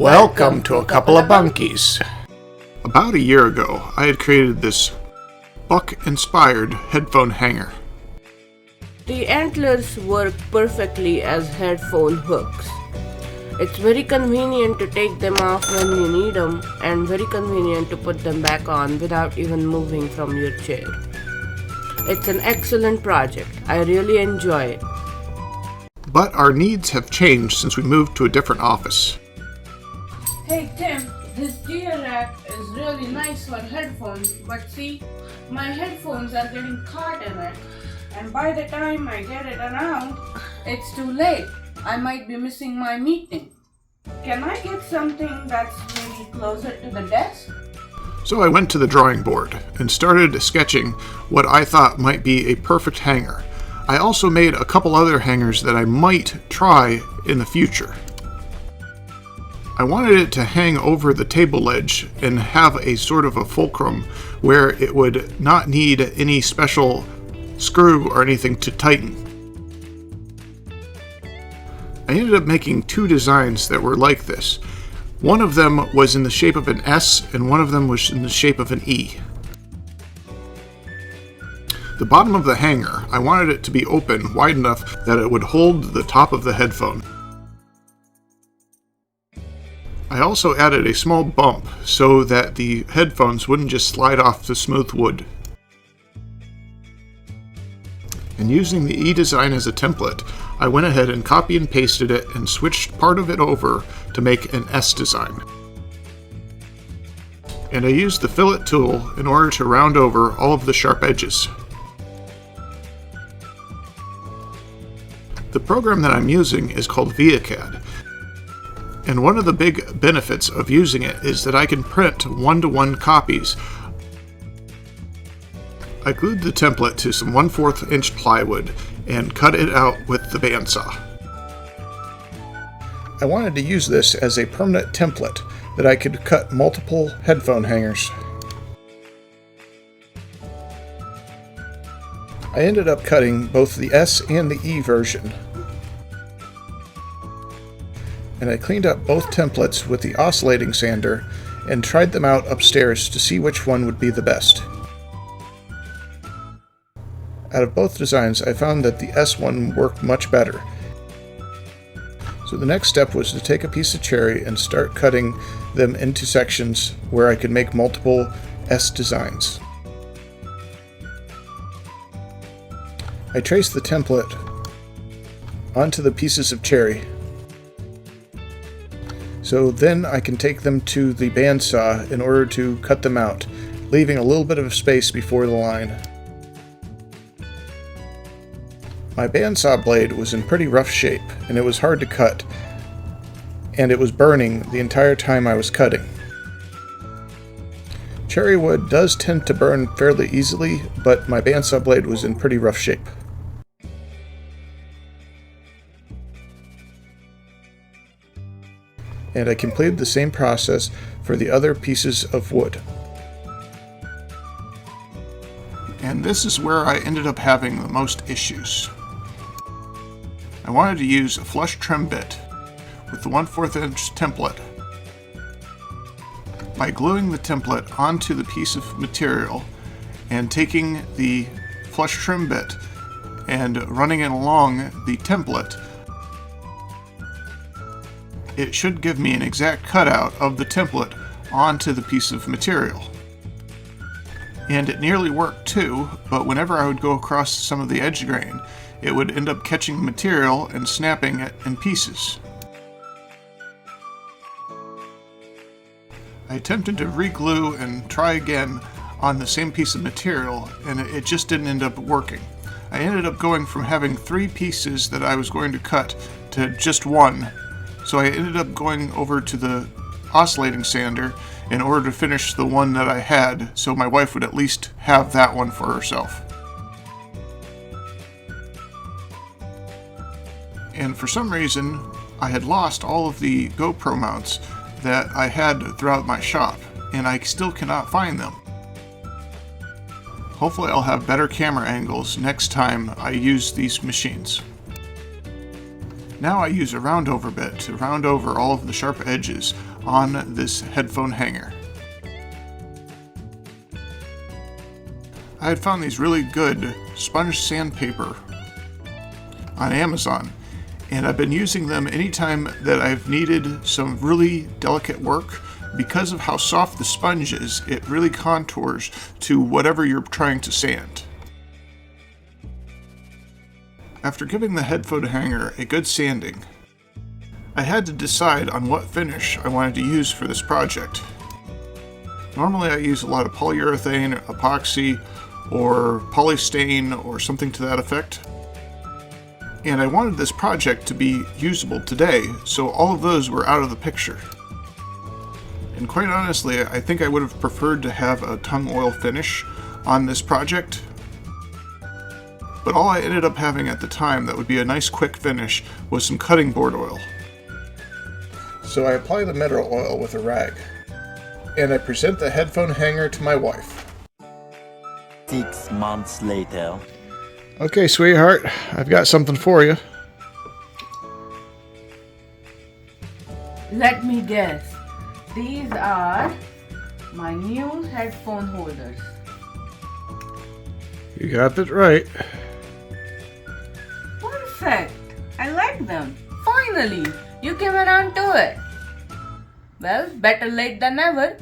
Welcome to a couple of bunkies. About a year ago, I had created this buck-inspired headphone hanger. The antlers work perfectly as headphone hooks. It's very convenient to take them off when you need them and very convenient to put them back on without even moving from your chair. It's an excellent project. I really enjoy it. But our needs have changed since we moved to a different office. Hey Tim, this gear rack is really nice for headphones, but see, my headphones are getting caught in it, and by the time I get it around, it's too late. I might be missing my meeting. Can I get something that's maybe closer to the desk? So I went to the drawing board and started sketching what I thought might be a perfect hanger. I also made a couple other hangers that I might try in the future. I wanted it to hang over the table ledge and have a sort of a fulcrum where it would not need any special screw or anything to tighten. I ended up making two designs that were like this. One of them was in the shape of an S and one of them was in the shape of an E. The bottom of the hanger, I wanted it to be open wide enough that it would hold the top of the headphone. I also added a small bump so that the headphones wouldn't just slide off the smooth wood. And using the E design as a template, I went ahead and copy and pasted it and switched part of it over to make an S design. And I used the fillet tool in order to round over all of the sharp edges. The program that I'm using is called ViaCAD. And one of the big benefits of using it is that I can print one-to-one copies. I glued the template to some 1/4 inch plywood and cut it out with the bandsaw. I wanted to use this as a permanent template that I could cut multiple headphone hangers. I ended up cutting both the S and the E version. And I cleaned up both templates with the oscillating sander and tried them out upstairs to see which one would be the best. Out of both designs, I found that the S one worked much better. So the next step was to take a piece of cherry and start cutting them into sections where I could make multiple S designs. I traced the template onto the pieces of cherry. So then I can take them to the bandsaw in order to cut them out, leaving a little bit of space before the line. My bandsaw blade was in pretty rough shape, and it was hard to cut, and it was burning the entire time I was cutting. Cherry wood does tend to burn fairly easily, but my bandsaw blade was in pretty rough shape. And I completed the same process for the other pieces of wood. And this is where I ended up having the most issues. I wanted to use a flush trim bit with the 1/4 inch template. By gluing the template onto the piece of material and taking the flush trim bit and running it along the template, it should give me an exact cutout of the template onto the piece of material. And it nearly worked too, but whenever I would go across some of the edge grain, it would end up catching the material and snapping it in pieces. I attempted to re-glue and try again on the same piece of material, and it just didn't end up working. I ended up going from having 3 pieces that I was going to cut to just one. So I ended up going over to the oscillating sander in order to finish the one that I had, so my wife would at least have that one for herself. And for some reason, I had lost all of the GoPro mounts that I had throughout my shop, and I still cannot find them. Hopefully I'll have better camera angles next time I use these machines. Now I use a round over bit to round over all of the sharp edges on this headphone hanger. I had found these really good sponge sandpaper on Amazon, and I've been using them anytime that I've needed some really delicate work. Because of how soft the sponge is, it really contours to whatever you're trying to sand. After giving the headphone hanger a good sanding, I had to decide on what finish I wanted to use for this project. Normally I use a lot of polyurethane, epoxy, or polystain, or something to that effect. And I wanted this project to be usable today, so all of those were out of the picture. And quite honestly, I think I would have preferred to have a tung oil finish on this project. But all I ended up having at the time that would be a nice quick finish was some cutting board oil. So I apply the metal oil with a rag, and I present the headphone hanger to my wife. 6 months later. Okay, sweetheart, I've got something for you. Let me guess. These are my new headphone holders. You got that right. Perfect. I like them. Finally, you came around to it. Well, better late than never.